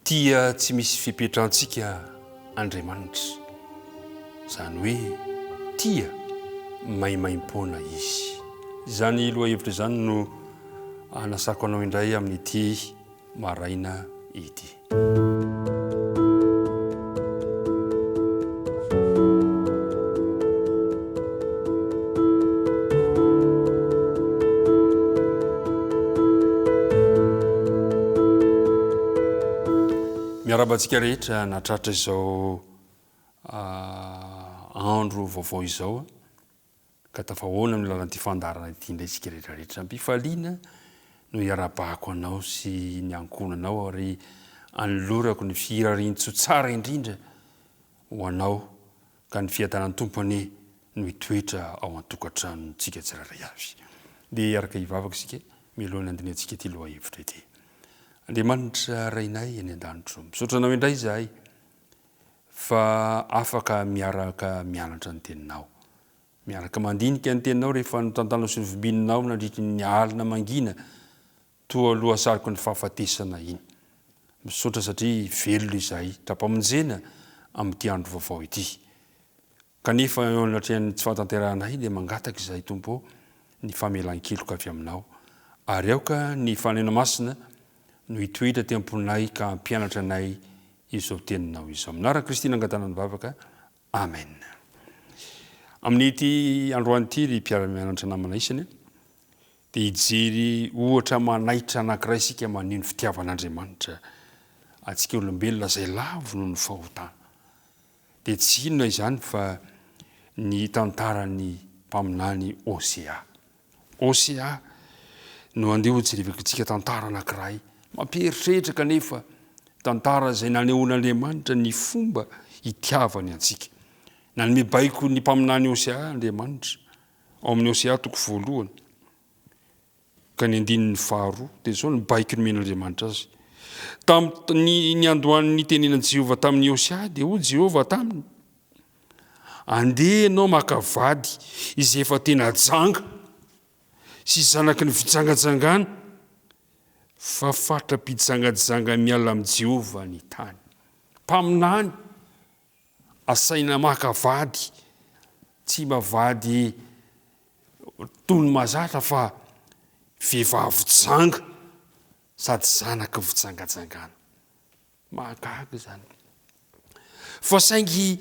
tia tsy misy fipetrantsika Andriamanitra, zany hoe tia maimaim-poana izy. Zany loha hevitra zany no anasako anao indray amin'ity maraina ity. Miarabantsika rehetra natratra izao andro vaovao izao ka tafahoana amin'ny lalan'ity fandarana ity indray tsika rehetrarehetra. Mpifaliana no iarabako anao sy ny ankonanao ary anolorako ny firariantso tsara indrindra ho anao ka ny fiadanan'ny tompony no hitoetra ao an-tokantranontsika tsiraray avy. Dia araka hivavaka isika mialohan'ny andiniantsika ity loha hevitra ity. Andriamanitra rainay eny an-danitro, misaotra anao indray izahay fa afaka miaraka mianatra ny teninao, miaraka mandinika ny teninao rehefa notantanao sy novibininao nandritry ny alina mangina toa aloha sariko ny fahafatesana iny. Misaotra satria velona izahay trapamonjena amin'ity andro vaovao ity. Kanefa eo anatrehan'ny tsy fahatanteranay dia mangataka izahay tompo ny famelan-keloka avy aminao ary aoka ny fanena masina no hitoetra temponay ka hampianatra anay izao teninao izao. Aminaraka Kristy nangatana ny vavaka. Amen. Amin'ity androany ity ry mpiara-mianatra namana isany dia hijery ohatra manaitra anankiray isika maneho ny fitiavan'Andriamanitra antsika olombelona izay lavo noho ny fahotana. Dia tsy inona izany fa ny tantaran'ny mpaminany Osea. Osea no andeha hojerevako antsika tantara anankiray mampiheritreritra kanefa tantara izay nanehoan'Andriamanitra ny fomba hitiavany antsika. Nanome baiko ny mpaminany Osea Andriamanitra ao amin'ny Osea 1 ka ny 2 dia izao ny baiko nomen'Andriamanitra azy. Tamin'ny andohan'ny tenenan'i Jehovah tamin'ny Osea dia hoy Jehovah taminy: andeha ianao maka vady izay efa tena janga sy zanaky ny fitsangajangana fa fatra-pitsangajanga miala amin'i Jehovah ny tany. Mpaminany asaina maka vady, tsy mavady toy ny mahazatra fa vehivavy janga sady zanaky fitsangajangana. Mahagaga zany. Fa saingy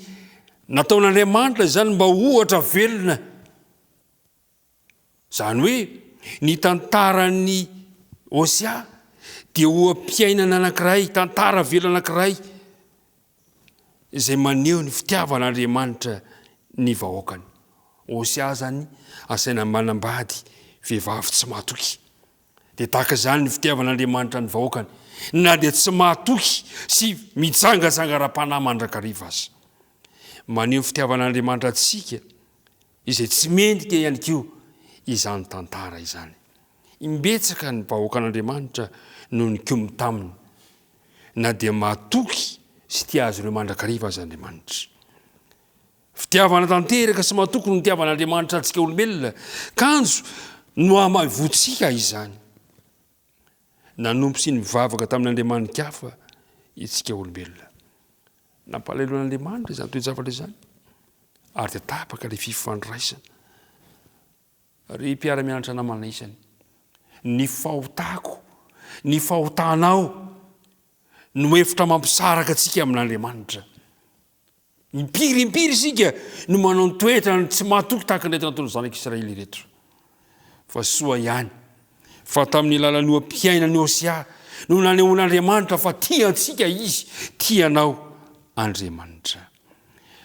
nataon'Andriamanitra izany mba ohatra velona. Zany hoe ny tantaran'ny Osea dia oam-piainana anankiray, tantara velona anankiray izay maneho ny fitiavan'Andriamanitra ny vahoakany. Osea zany asaina manambady vehivavy tsy mahatoky. Dia tahaka izany ny fitiavan'Andriamanitra ny vahoakany, na dia tsy mahatoky sy mijangajanga ra-panahy mandrakariva azy. Maneho ny fitiavan'Andriamanitra antsika izay tsy mendika ihany koa izany tantara izany. Imbetsaka ny vahoakan'Andriamanitra noho ny komy taminy, na dia mahatoky sy tia azy ireo mandrakariva azy Andriamanitra. Fitiavana tanteraka sy mahatoky no fitiavan'Andriamanitra antsika olombelona, kanjo no amavotsika izany. Nanompo sy ny mivavaka tamin'Andriamanitra hafa itsika olombelona. Nampalahelo an'Andriamanitra izany toe-javatra izany ary dia tapaka ilay fifandraisana. Ry mpiara-mianatra namana isany, ny fahotako, ny fahotanao no efitra mampisaraka antsika amin'Andriamanitra. Impiry isika no manao ny toetra tsy mahatoky tahaka ny nataon'ny zanak'Israely ireto. Fa soa ihany fa tamin'ny lalan'ny oam-piainan'ny Osea no nanehoan'Andriamanitra fa tia antsika izy, tianao Andriamanitra.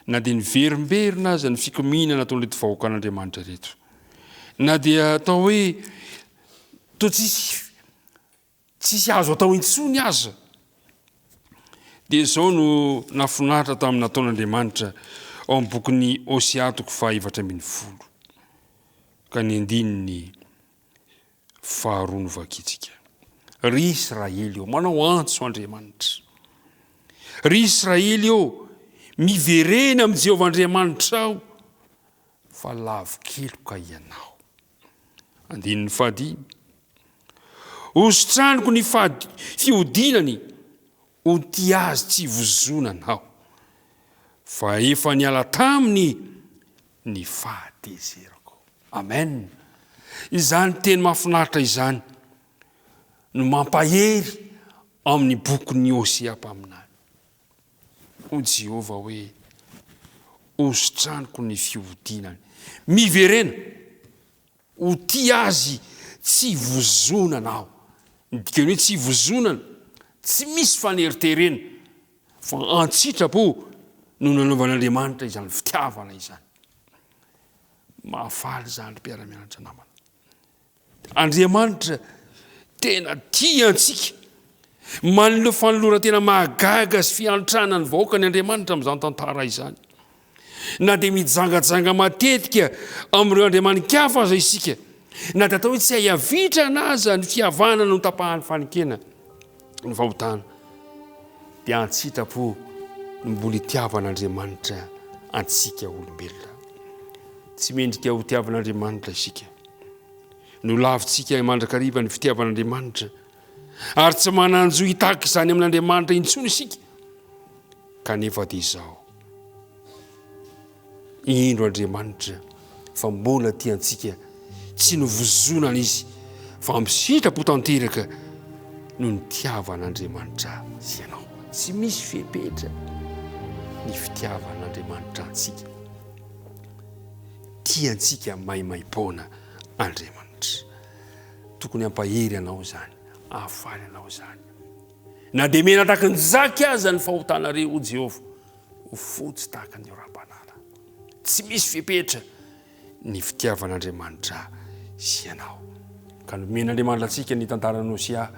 Na dia ny verimberina aza ny fikominana ataon'reto vahoakan'Andriamanitra reto, na dia atao hoe toa tsisy azo atao intsony aza, dia izao no nafinaritra tamin'ny nataon'Andriamanitra ao amin'ny bokin'ny Osea 4:20 ka ny 2 no vakitsika. Ry Israely eo, manao antso Andriamanitra. Ry Israely eo, miverena amin'ny Jehovah Andriamanitra ao, fa lavo keloka ianao. 5. Ositraniko ny fihodinany ho tia azy tsy vozonanao fa efa niala taminy ny fahatezerako. Amen. Izany teny mahafinaritra izany no mampahery amin'ny bokin'ny Hosea mpaminany. O Jehova hoe ositraniko ny fihodinany, miverena ho tia azy tsy vozonanao. Dikany hoe tsy vozonana, tsy misy faneriterena fa antsitrapo no nanaovan'Andriamanitra izany fitiavana izany. Mahafaly izany mpiara-mianatra namana. Andriamanitra tena tia antsika. Manome fanolorantena mahagaga sy fiantrana ny vahoaka ny Andriamanitra amin'izany tantara izany. Na dia mijangajanga matetika amin'ireo andriamanin-kafa aza isika, na dia atao hoe tsy hahavitra anazy ny fihavanana no tapahan'ny fanikena ny fahotana, dia antsitrapo no mbola itiavan'Andriamanitra antsika olombelona. Tsy mendrika ho tiavan'Andriamanitra isika. No lavintsika mandrakariva ny fitiavan'Andriamanitra ary tsy mananjo hitaka izany amin'Andriamanitra intsony isika. Kanefa dia izao, indro Andriamanitra fa mbola tiantsika tsy novozonana izy fa misitrapo tanteraka no nitiavan'Andriamanitra sy ianao. Tsy misy fepetra ny fitiavan'Andriamanitra antsika. Tiantsika maimaim-poana Andriamanitra. Tokony hampahery anao zany, ahafaly anao zany. Na dia mena tahaka ny zaky aza ny fahotanareo o Jehova, ho fotsy tahaka ny oram-panala. Tsy misy fepetra ny fitiavan'Andriamanitra sy ianao. Ka nomen'Andriamanitra antsika ny tantaran'ny Hosea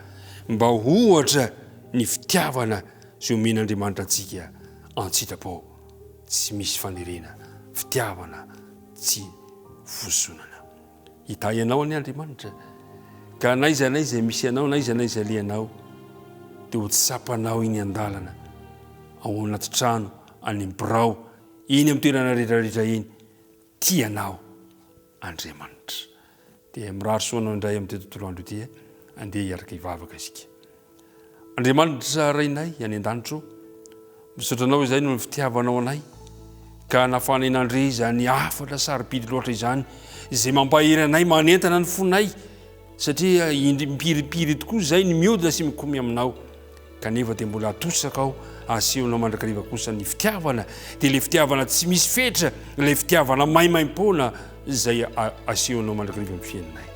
mba ohatra ny fitiavana sy omen'Andriamanitra antsika antsitrapo tsy misy fanerena, fitiavana tsy vozonana. Hita ianao ny Andriamanitra ka naiza misy anao, naiza lianao, dia ho tsapanao iny andalana ao anaty trano, any birao, iny amin'ny toerana rehetrarehetra iny, tianao Andriamanitra. Dia mirary soanao indray amin'ny tontolo andro ity, andeha hiaraka hivavaka isika. Andriamanitra rainay any an-danitro, misaotra anao izay no fitiavanao anay, ka nafana inandre izany afatra sarobidy loatra izany izay mampahery anay, manentana ny fonay, satria mipiripiry tokoa izay ny miodina sy mikomy aminao. Kanefa dia mbola atosaka ao, asehonao mandrakariva kosa ny fitiavana, dia ilay fitiavana tsy misy fetra, ilay fitiavana maimaim-poana izay asehonao mandrakariva amin'ny fiainanay.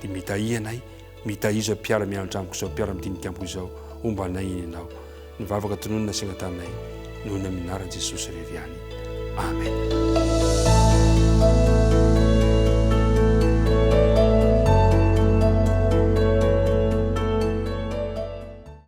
Dia mitahianay, mitahiza mpiara-mianatra amiko izao, mpiara-midinika amiko izao, ombanay iny ianao. Nivavaka tononona saigna tanay, noho ny amin'ny anaran'i Jesosy Reriany. Amen.